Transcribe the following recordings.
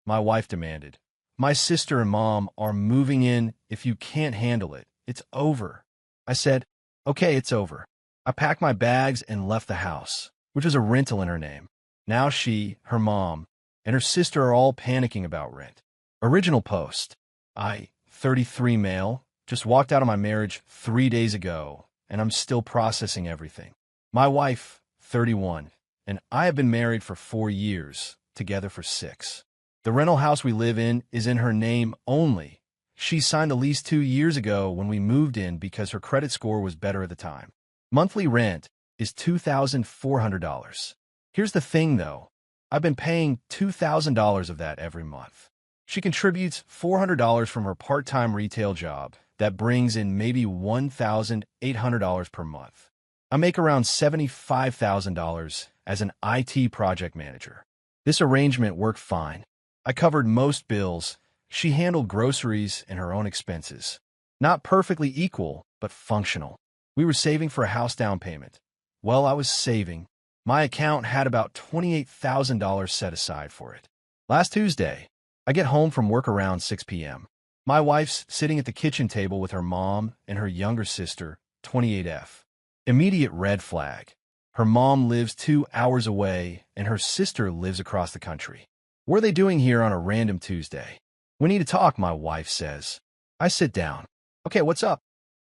my wife demanded. My sister and mom are moving in. If you can't handle it, it's over. I said, okay, it's over. I packed my bags and left the house, which was a rental in her name. Now she, her mom, and her sister are all panicking about rent. Original post. I, 33 male, just walked out of my marriage 3 days ago, and I'm still processing everything. My wife, 31, and I have been married for 4 years, together for 6. The rental house we live in is in her name only. She signed the lease 2 years ago when we moved in because her credit score was better at the time. Monthly rent is $2,400. Here's the thing, though. I've been paying $2,000 of that every month. She contributes $400 from her part-time retail job that brings in maybe $1,800 per month. I make around $75,000 as an IT project manager. This arrangement worked fine. I covered most bills. She handled groceries and her own expenses. Not perfectly equal, but functional. We were saving for a house down payment. Well, I was saving. My account had about $28,000 set aside for it. Last Tuesday, I get home from work around 6 p.m. My wife's sitting at the kitchen table with her mom and her younger sister, 28F. Immediate red flag. Her mom lives 2 hours away, and her sister lives across the country. What are they doing here on a random Tuesday? We need to talk, my wife says. I sit down. Okay, what's up?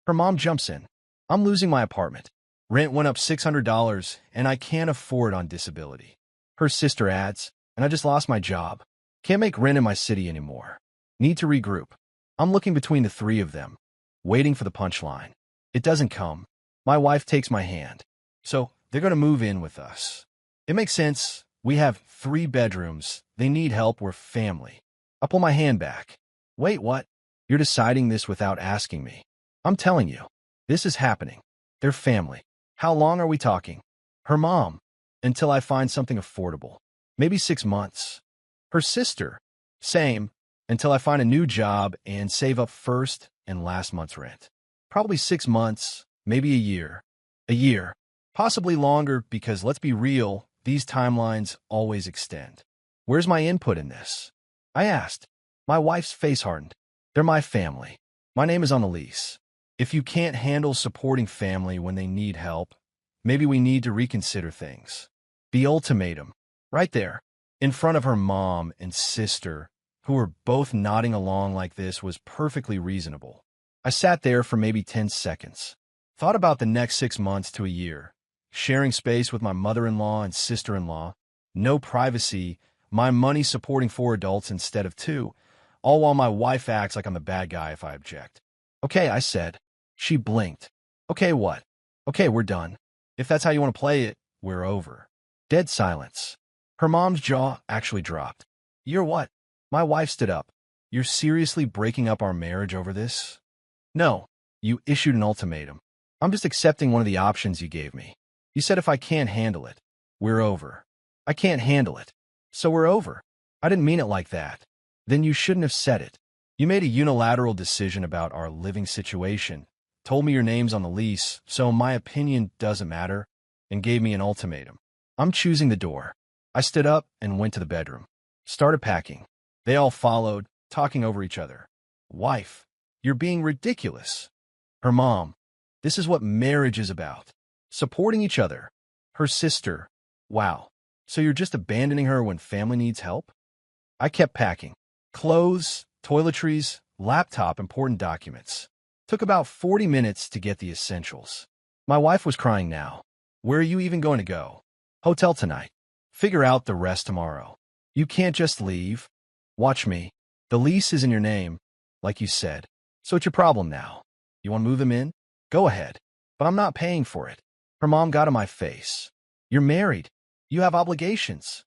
Her mom jumps in. I'm losing my apartment. Rent went up $600, and I can't afford on disability. Her sister adds, and I just lost my job. Can't make rent in my city anymore. Need to regroup. I'm looking between the three of them, waiting for the punchline. It doesn't come. My wife takes my hand. So they're going to move in with us. It makes sense. We have 3 bedrooms. They need help. We're family. I pull my hand back. Wait, what? You're deciding this without asking me. I'm telling you. This is happening. They're family. How long are we talking? Her mom. Until I find something affordable. Maybe 6 months. Her sister. Same. Until I find a new job and save up first and last month's rent. Probably 6 months. Maybe a year. A year. Possibly longer because, let's be real, these timelines always extend. Where's my input in this? I asked. My wife's face hardened. They're my family. My name is on the lease. If you can't handle supporting family when they need help, maybe we need to reconsider things. The ultimatum. Right there. In front of her mom and sister, who were both nodding along like this, was perfectly reasonable. I sat there for maybe 10 seconds. Thought about the next 6 months to a year. Sharing space with my mother-in-law and sister-in-law. No privacy. My money supporting 4 adults instead of 2. All while my wife acts like I'm the bad guy if I object. Okay, I said. She blinked. Okay, what? Okay, we're done. If that's how you want to play it, we're over. Dead silence. Her mom's jaw actually dropped. You're what? My wife stood up. You're seriously breaking up our marriage over this? No. You issued an ultimatum. I'm just accepting one of the options you gave me. You said if I can't handle it, we're over. I can't handle it. So we're over. I didn't mean it like that. Then you shouldn't have said it. You made a unilateral decision about our living situation, told me your name's on the lease, so my opinion doesn't matter, and gave me an ultimatum. I'm choosing the door. I stood up and went to the bedroom. Started packing. They all followed, talking over each other. Wife, you're being ridiculous. Her mom, this is what marriage is about. Supporting each other. Her sister, wow. So you're just abandoning her when family needs help? I kept packing. Clothes, toiletries, laptop, important documents. Took about 40 minutes to get the essentials. My wife was crying now. Where are you even going to go? Hotel tonight. Figure out the rest tomorrow. You can't just leave. Watch me. The lease is in your name, like you said. So it's your problem now. You want to move them in? Go ahead. But I'm not paying for it. Her mom got in my face. You're married. You have obligations.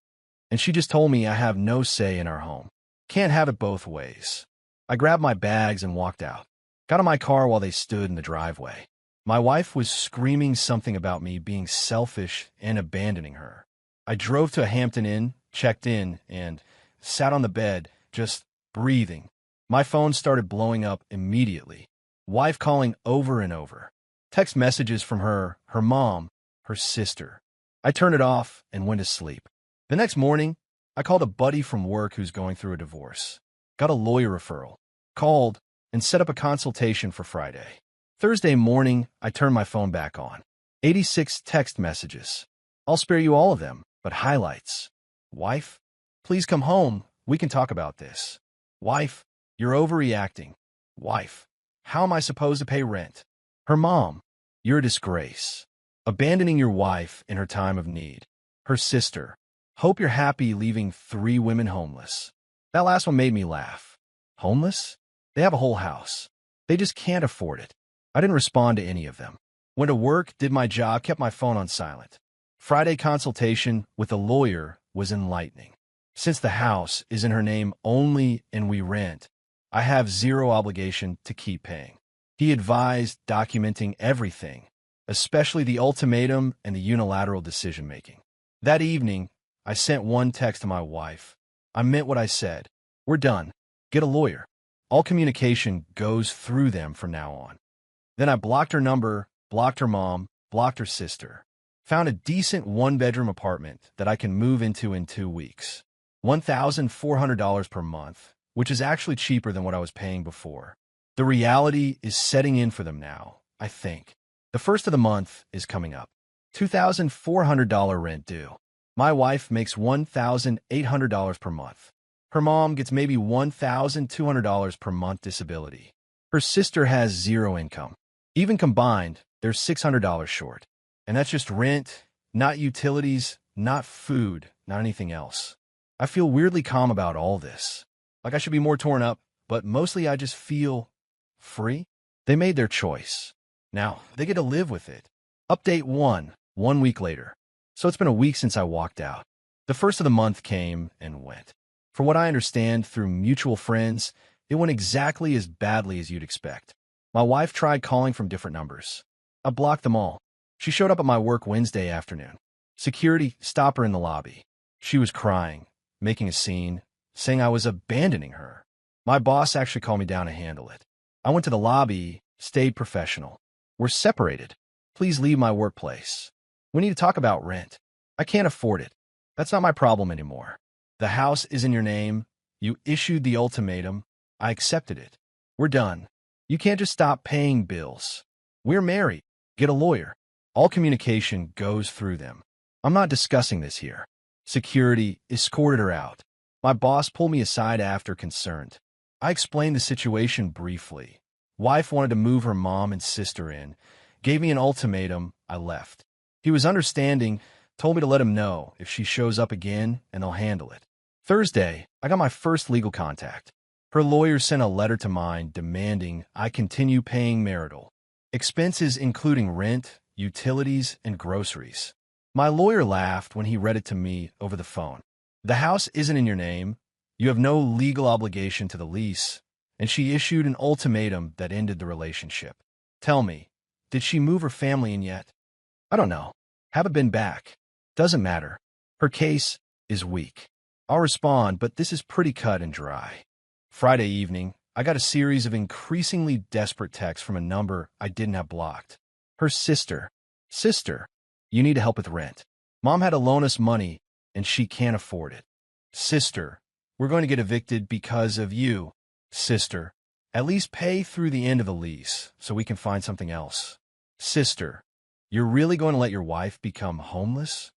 And she just told me I have no say in our home. Can't have it both ways. I grabbed my bags and walked out. Got in my car while they stood in the driveway. My wife was screaming something about me being selfish and abandoning her. I drove to a Hampton Inn, checked in, and sat on the bed, just breathing. My phone started blowing up immediately. Wife calling over and over. Text messages from her mom, her sister. I turned it off and went to sleep. The next morning, I called a buddy from work who's going through a divorce. Got a lawyer referral. Called and set up a consultation for Friday. Thursday morning, I turned my phone back on. 86 text messages. I'll spare you all of them, but highlights. Wife, please come home. We can talk about this. Wife, you're overreacting. Wife, how am I supposed to pay rent? Her mom, you're a disgrace. Abandoning your wife in her time of need. Her sister, hope you're happy leaving 3 women homeless. That last one made me laugh. Homeless? They have a whole house. They just can't afford it. I didn't respond to any of them. Went to work, did my job, kept my phone on silent. Friday consultation with a lawyer was enlightening. Since the house is in her name only and we rent, I have zero obligation to keep paying. He advised documenting everything, especially the ultimatum and the unilateral decision-making. That evening, I sent one text to my wife. I meant what I said. We're done. Get a lawyer. All communication goes through them from now on. Then I blocked her number, blocked her mom, blocked her sister. Found a decent 1-bedroom apartment that I can move into in 2 weeks. $1,400 per month, which is actually cheaper than what I was paying before. The reality is setting in for them now, I think. The first of the month is coming up. $2,400 rent due. My wife makes $1,800 per month. Her mom gets maybe $1,200 per month disability. Her sister has 0 income. Even combined, they're $600 short. And that's just rent, not utilities, not food, not anything else. I feel weirdly calm about all this. Like I should be more torn up, but mostly I just feel free. They made their choice. Now, they get to live with it. Update 1 week later. So it's been a week since I walked out. The first of the month came and went. For what I understand through mutual friends, it went exactly as badly as you'd expect. My wife tried calling from different numbers. I blocked them all. She showed up at my work Wednesday afternoon. Security stopped her in the lobby. She was crying, making a scene, saying I was abandoning her. My boss actually called me down to handle it. I went to the lobby, stayed professional. We're separated. Please leave my workplace. We need to talk about rent. I can't afford it. That's not my problem anymore. The house is in your name. You issued the ultimatum. I accepted it. We're done. You can't just stop paying bills. We're married. Get a lawyer. All communication goes through them. I'm not discussing this here. Security escorted her out. My boss pulled me aside after, concerned. I explained the situation briefly. Wife wanted to move her mom and sister in. Gave me an ultimatum. I left. He was understanding, told me to let him know if she shows up again and they'll handle it. Thursday, I got my first legal contact. Her lawyer sent a letter to mine demanding I continue paying marital expenses, including rent, utilities, and groceries. My lawyer laughed when he read it to me over the phone. The house isn't in your name. You have no legal obligation to the lease. And she issued an ultimatum that ended the relationship. Tell me, did she move her family in yet? I don't know. Haven't been back. Doesn't matter. Her case is weak. I'll respond, but this is pretty cut and dry. Friday evening, I got a series of increasingly desperate texts from a number I didn't have blocked. Her sister. Sister, you need to help with rent. Mom had to loan us money, and she can't afford it. Sister, we're going to get evicted because of you. Sister, at least pay through the end of the lease so we can find something else. Sister, you're really going to let your wife become homeless?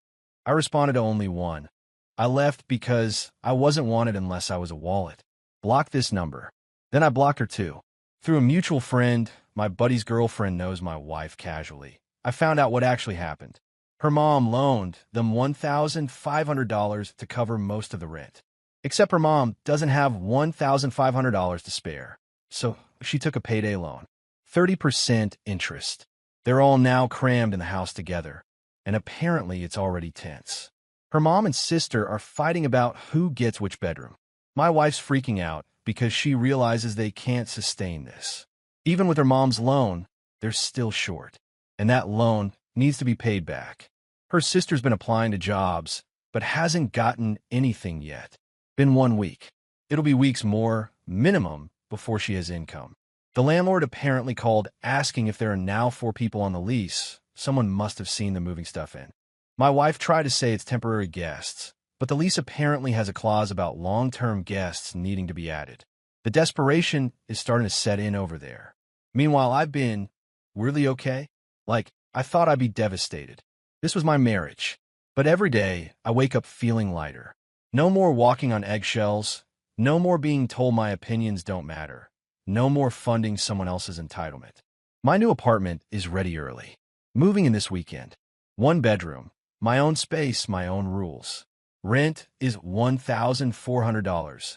I responded to only one. I left because I wasn't wanted unless I was a wallet. Block this number. Then I blocked her too. Through a mutual friend, my buddy's girlfriend knows my wife casually. I found out what actually happened. Her mom loaned them $1,500 to cover most of the rent. Except her mom doesn't have $1,500 to spare. So she took a payday loan. 30% interest. They're all now crammed in the house together. And apparently it's already tense. Her mom and sister are fighting about who gets which bedroom. My wife's freaking out because she realizes they can't sustain this. Even with her mom's loan, they're still short. And that loan needs to be paid back. Her sister's been applying to jobs, but hasn't gotten anything yet. Been 1 week. It'll be weeks more, minimum, before she has income. The landlord apparently called asking if there are now 4 people on the lease. Someone must have seen them moving stuff in. My wife tried to say it's temporary guests, but the lease apparently has a clause about long-term guests needing to be added. The desperation is starting to set in over there. Meanwhile, I've been weirdly okay. Like, I thought I'd be devastated. This was my marriage. But every day, I wake up feeling lighter. No more walking on eggshells. No more being told my opinions don't matter. No more funding someone else's entitlement. My new apartment is ready early. Moving in this weekend. 1 bedroom. My own space, my own rules. Rent is $1,400.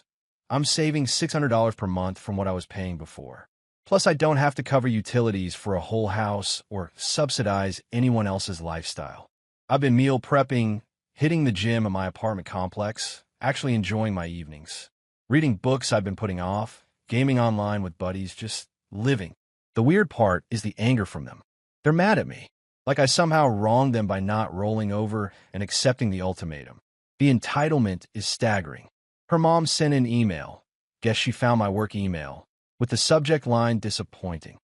I'm saving $600 per month from what I was paying before. Plus, I don't have to cover utilities for a whole house or subsidize anyone else's lifestyle. I've been meal prepping, hitting the gym in my apartment complex, actually enjoying my evenings. Reading books I've been putting off, gaming online with buddies, just living. The weird part is the anger from them. They're mad at me. Like I somehow wronged them by not rolling over and accepting the ultimatum. The entitlement is staggering. Her mom sent an email. Guess she found my work email. With the subject line disappointing.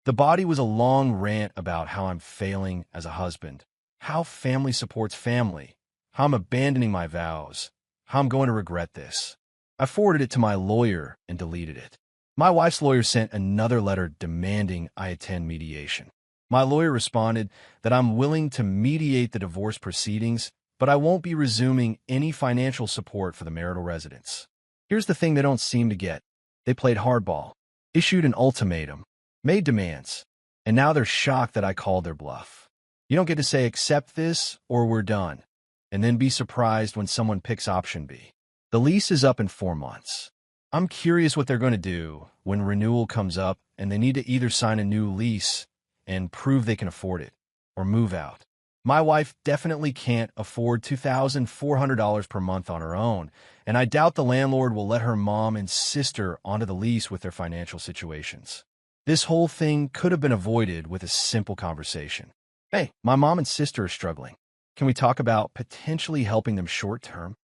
The body was a long rant about how I'm failing as a husband, how family supports family, how I'm abandoning my vows, how I'm going to regret this. I forwarded it to my lawyer and deleted it. My wife's lawyer sent another letter demanding I attend mediation. My lawyer responded that I'm willing to mediate the divorce proceedings, but I won't be resuming any financial support for the marital residence. Here's the thing they don't seem to get. They played hardball, issued an ultimatum, made demands, and now they're shocked that I called their bluff. You don't get to say accept this or we're done, and then be surprised when someone picks option B. The lease is up in 4 months. I'm curious what they're going to do when renewal comes up and they need to either sign a new lease and prove they can afford it or move out. My wife definitely can't afford $2,400 per month on her own, and I doubt the landlord will let her mom and sister onto the lease with their financial situations. This whole thing could have been avoided with a simple conversation. Hey, my mom and sister are struggling. Can we talk about potentially helping them short term?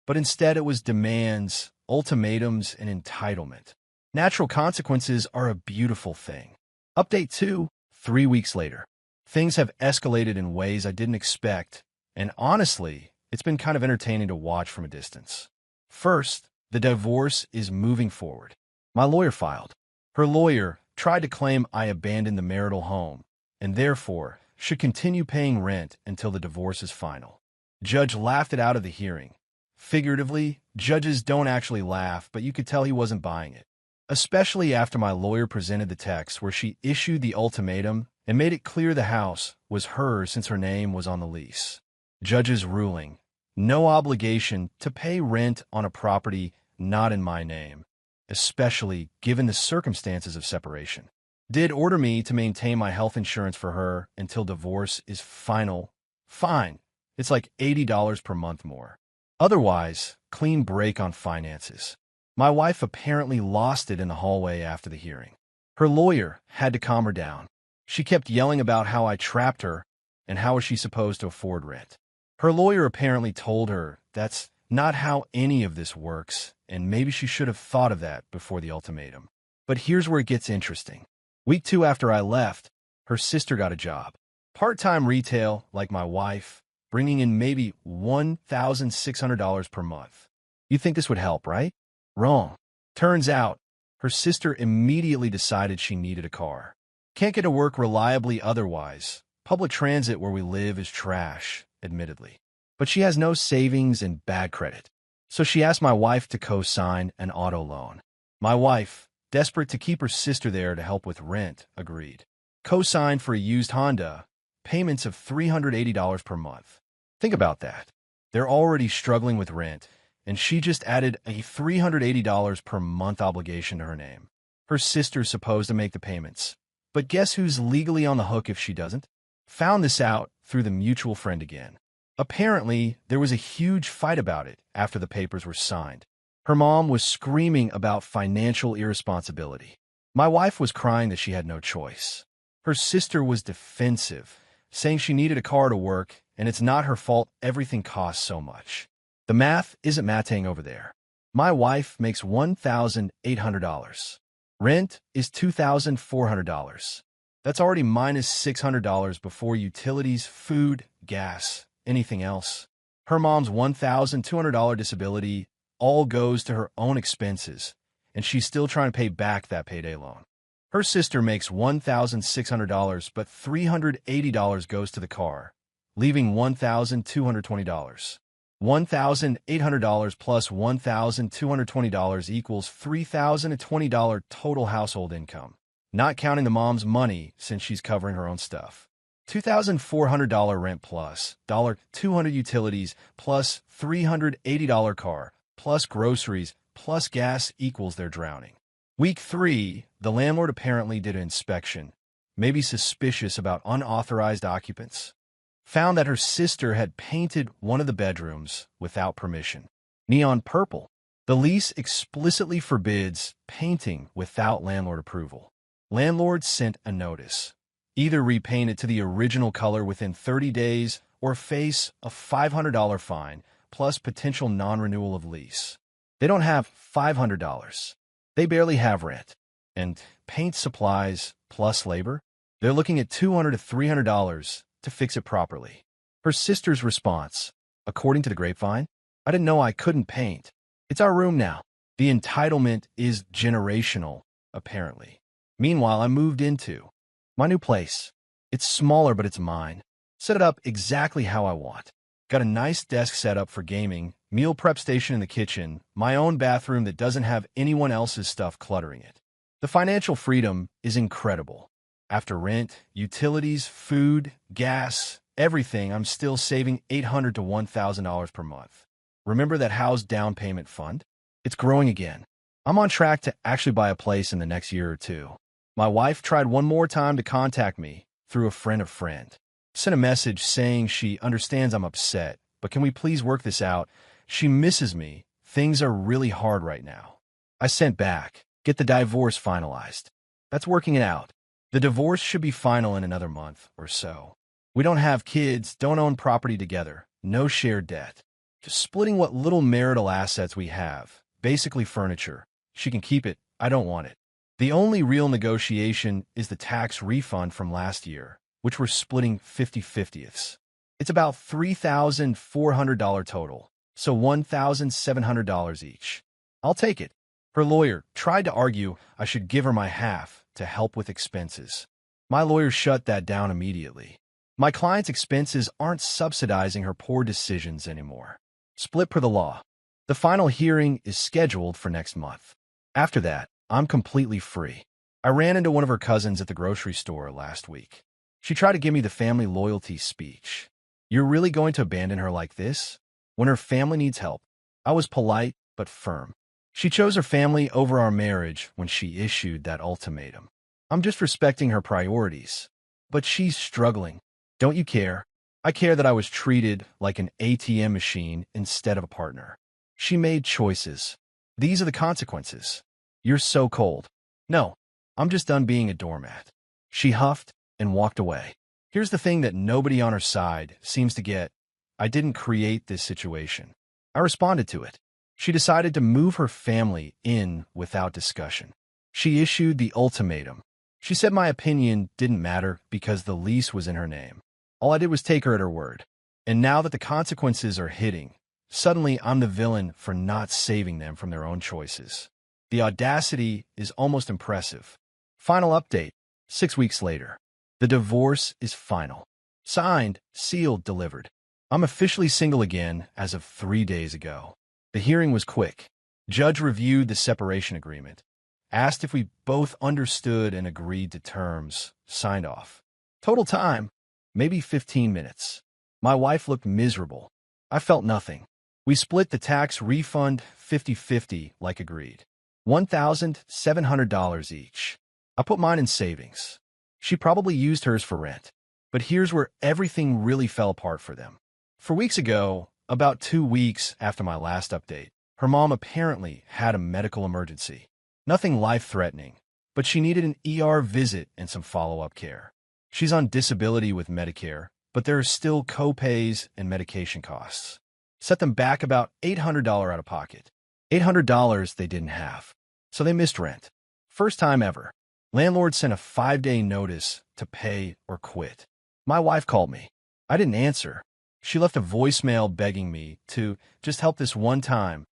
But instead it was demands, ultimatums, and entitlement. Natural consequences are a beautiful thing. Update 2, 3 weeks later. Things have escalated in ways I didn't expect, and honestly, it's been kind of entertaining to watch from a distance. First, the divorce is moving forward. My lawyer filed. Her lawyer tried to claim I abandoned the marital home, and therefore should continue paying rent until the divorce is final. Judge laughed it out of the hearing. Figuratively, judges don't actually laugh, but you could tell he wasn't buying it. Especially after my lawyer presented the text where she issued the ultimatum and made it clear the house was hers since her name was on the lease. Judge's ruling: no obligation to pay rent on a property not in my name, especially given the circumstances of separation. Did order me to maintain my health insurance for her until divorce is final. Fine. It's like $80 per month more. Otherwise, clean break on finances. My wife apparently lost it in the hallway after the hearing. Her lawyer had to calm her down. She kept yelling about how I trapped her and how was she supposed to afford rent. Her lawyer apparently told her that's not how any of this works, and maybe she should have thought of that before the ultimatum. But here's where it gets interesting. Week 2 after I left, her sister got a job. Part-time retail, like my wife, bringing in maybe $1,600 per month. You'd think this would help, right? Wrong. Turns out, her sister immediately decided she needed a car. Can't get to work reliably otherwise. Public transit where we live is trash, admittedly. But she has no savings and bad credit. So she asked my wife to co-sign an auto loan. My wife, desperate to keep her sister there to help with rent, agreed. Co-signed for a used Honda, payments of $380 per month. Think about that. They're already struggling with rent, and she just added a $380 per month obligation to her name. Her sister's supposed to make the payments. But guess who's legally on the hook if she doesn't? Found this out through the mutual friend again. Apparently, there was a huge fight about it after the papers were signed. Her mom was screaming about financial irresponsibility. My wife was crying that she had no choice. Her sister was defensive, saying she needed a car to work, and it's not her fault everything costs so much. The math isn't mathing over there. My wife makes $1,800. Rent is $2,400. That's already minus $600 before utilities, food, gas, anything else. Her mom's $1,200 disability all goes to her own expenses, and she's still trying to pay back that payday loan. Her sister makes $1,600, but $380 goes to the car, leaving $1,220. $1,800 plus $1,220 equals $3,020 total household income, not counting the mom's money since she's covering her own stuff. $2,400 rent plus $200 utilities plus $380 car plus groceries plus gas equals they're drowning. Week 3, the landlord apparently did an inspection, maybe suspicious about unauthorized occupants. Found that her sister had painted one of the bedrooms without permission. Neon purple. The lease explicitly forbids painting without landlord approval. Landlord sent a notice. Either repaint it to the original color within 30 days or face a $500 fine plus potential non-renewal of lease. They don't have $500. They barely have rent. And paint supplies plus labor? They're looking at $200 to $300 to fix it properly. Her sister's response, according to the grapevine, I didn't know I couldn't paint. It's our room now. The entitlement is generational, apparently. Meanwhile, I moved into my new place. It's smaller, but it's mine. Set it up exactly how I want. Got a nice desk set up for gaming, meal prep station in the kitchen, my own bathroom that doesn't have anyone else's stuff cluttering it. The financial freedom is incredible. After rent, utilities, food, gas, everything, I'm still saving $800 to $1,000 per month. Remember that house down payment fund? It's growing again. I'm on track to actually buy a place in the next year or two. My wife tried one more time to contact me through a friend of friend. Sent a message saying she understands I'm upset, but can we please work this out? She misses me. Things are really hard right now. I sent back, get the divorce finalized. That's working it out. The divorce should be final in another month or so. We don't have kids, don't own property together, no shared debt. Just splitting what little marital assets we have, basically furniture. She can keep it, I don't want it. The only real negotiation is the tax refund from last year, which we're splitting 50/50ths. It's about $3,400 total, so $1,700 each. I'll take it. Her lawyer tried to argue I should give her my half to help with expenses. My lawyer shut that down immediately. My client's expenses aren't subsidizing her poor decisions anymore. Split per the law. The final hearing is scheduled for next month. After that, I'm completely free. I ran into one of her cousins at the grocery store last week. She tried to give me the family loyalty speech. You're really going to abandon her like this? When her family needs help. I was polite but firm. She chose her family over our marriage when she issued that ultimatum. I'm just respecting her priorities. But she's struggling. Don't you care? I care that I was treated like an ATM machine instead of a partner. She made choices. These are the consequences. You're so cold. No, I'm just done being a doormat. She huffed and walked away. Here's the thing that nobody on her side seems to get. I didn't create this situation. I responded to it. She decided to move her family in without discussion. She issued the ultimatum. She said my opinion didn't matter because the lease was in her name. All I did was take her at her word. And now that the consequences are hitting, suddenly I'm the villain for not saving them from their own choices. The audacity is almost impressive. Final update, 6 weeks later. The divorce is final. Signed, sealed, delivered. I'm officially single again as of 3 days ago. The hearing was quick. Judge reviewed the separation agreement, asked if we both understood and agreed to terms, signed off. Total time, maybe 15 minutes. My wife looked miserable. I felt nothing. We split the tax refund 50/50 like agreed. $1,700 each. I put mine in savings. She probably used hers for rent. But here's where everything really fell apart for them. 4 weeks ago, about 2 weeks after my last update, her mom apparently had a medical emergency. Nothing life-threatening, but she needed an ER visit and some follow-up care. She's on disability with Medicare, but there are still co-pays and medication costs. Set them back about $800 out of pocket. $800 they didn't have, so they missed rent. First time ever. Landlord sent a 5-day notice to pay or quit. My wife called me. I didn't answer. She left a voicemail begging me to just help this one time.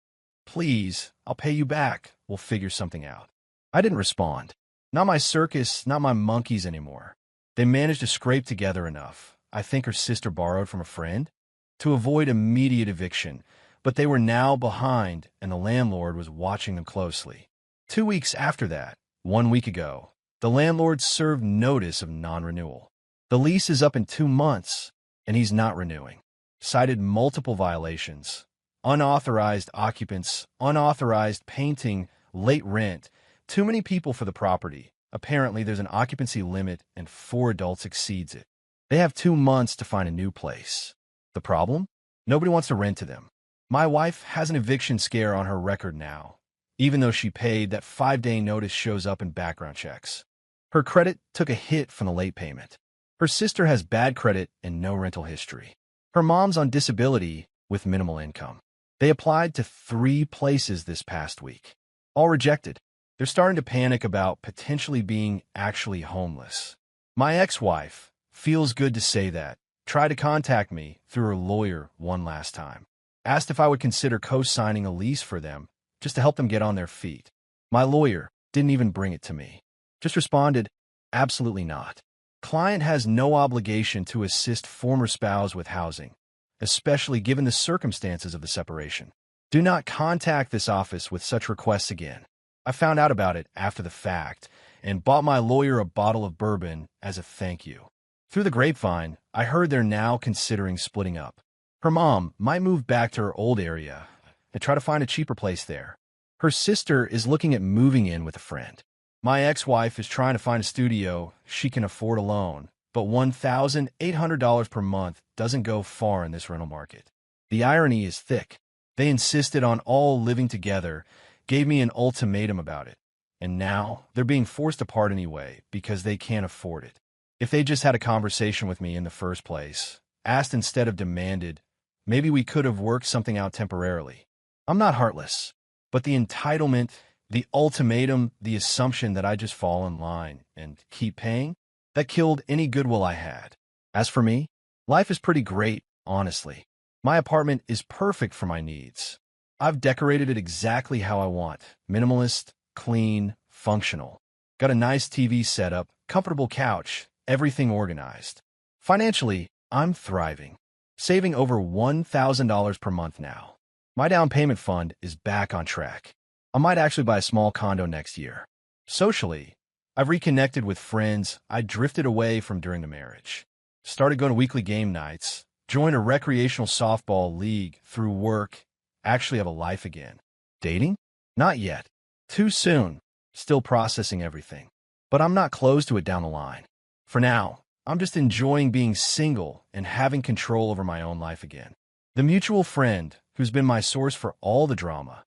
Please, I'll pay you back. We'll figure something out. I didn't respond. Not my circus, not my monkeys anymore. They managed to scrape together enough. I think her sister borrowed from a friend to avoid immediate eviction, but they were now behind and the landlord was watching them closely. 2 weeks after that, 1 week ago, the landlord served notice of non-renewal. The lease is up in 2 months, and he's not renewing. Cited multiple violations: unauthorized occupants, unauthorized painting, late rent, too many people for the property. Apparently, there's an occupancy limit and 4 adults exceeds it. They have 2 months to find a new place. The problem? Nobody wants to rent to them. My wife has an eviction scare on her record now. Even though she paid, that 5-day notice shows up in background checks. Her credit took a hit from the late payment. Her sister has bad credit and no rental history. Her mom's on disability with minimal income. They applied to 3 places this past week. All rejected. They're starting to panic about potentially being actually homeless. My ex-wife, feels good to say that, tried to contact me through her lawyer one last time. Asked if I would consider co-signing a lease for them just to help them get on their feet. My lawyer didn't even bring it to me. Just responded, absolutely not. Client has no obligation to assist former spouse with housing, especially given the circumstances of the separation. Do not contact this office with such requests again. I found out about it after the fact and bought my lawyer a bottle of bourbon as a thank you. Through the grapevine, I heard they're now considering splitting up. Her mom might move back to her old area and try to find a cheaper place there. Her sister is looking at moving in with a friend. My ex-wife is trying to find a studio she can afford alone, but $1,800 per month doesn't go far in this rental market. The irony is thick. They insisted on all living together, gave me an ultimatum about it, and now they're being forced apart anyway because they can't afford it. If they just had a conversation with me in the first place, asked instead of demanded, maybe we could have worked something out temporarily. I'm not heartless, but the entitlement, the ultimatum, the assumption that I just fall in line and keep paying, that killed any goodwill I had. As for me, life is pretty great, honestly. My apartment is perfect for my needs. I've decorated it exactly how I want. Minimalist, clean, functional. Got a nice TV setup, comfortable couch, everything organized. Financially, I'm thriving. Saving over $1,000 per month now. My down payment fund is back on track. I might actually buy a small condo next year. Socially, I've reconnected with friends I drifted away from during the marriage. Started going to weekly game nights, joined a recreational softball league through work, actually have a life again. Dating? Not yet. Too soon. Still processing everything. But I'm not close to it down the line. For now, I'm just enjoying being single and having control over my own life again. The mutual friend, who's been my source for all the drama,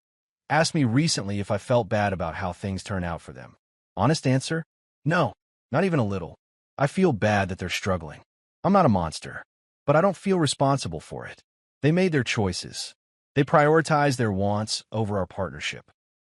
asked me recently if I felt bad about how things turn out for them. Honest answer? No, not even a little. I feel bad that they're struggling. I'm not a monster, but I don't feel responsible for it. They made their choices. They prioritized their wants over our partnership.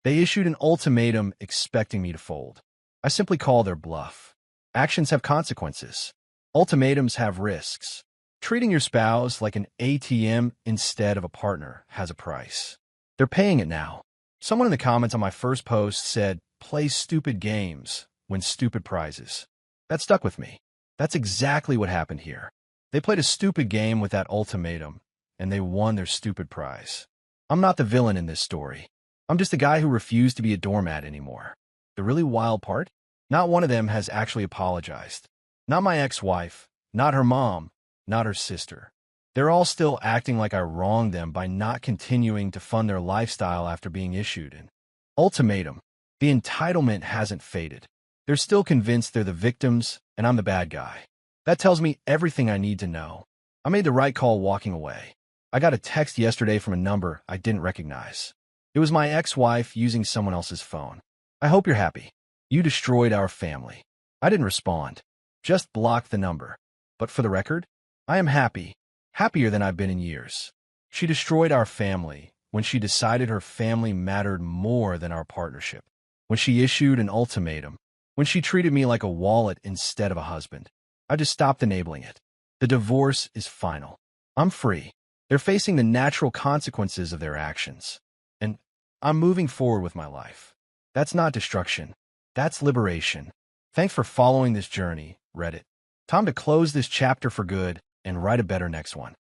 They issued an ultimatum expecting me to fold. I simply call their bluff. Actions have consequences. Ultimatums have risks. Treating your spouse like an ATM instead of a partner has a price. They're paying it now. Someone in the comments on my first post said, "Play stupid games, win stupid prizes." That stuck with me. That's exactly what happened here. They played a stupid game with that ultimatum, and they won their stupid prize. I'm not the villain in this story. I'm just the guy who refused to be a doormat anymore. The really wild part? Not one of them has actually apologized. Not my ex-wife, not her mom, not her sister. They're all still acting like I wronged them by not continuing to fund their lifestyle after being issued an ultimatum. The entitlement hasn't faded. They're still convinced they're the victims and I'm the bad guy. That tells me everything I need to know. I made the right call walking away. I got a text yesterday from a number I didn't recognize. It was my ex-wife using someone else's phone. I hope you're happy. You destroyed our family. I didn't respond. Just blocked the number. But for the record, I am happy. Happier than I've been in years. She destroyed our family when she decided her family mattered more than our partnership. When she issued an ultimatum. When she treated me like a wallet instead of a husband. I just stopped enabling it. The divorce is final. I'm free. They're facing the natural consequences of their actions. And I'm moving forward with my life. That's not destruction. That's liberation. Thanks for following this journey, Reddit. Time to close this chapter for good and write a better next one.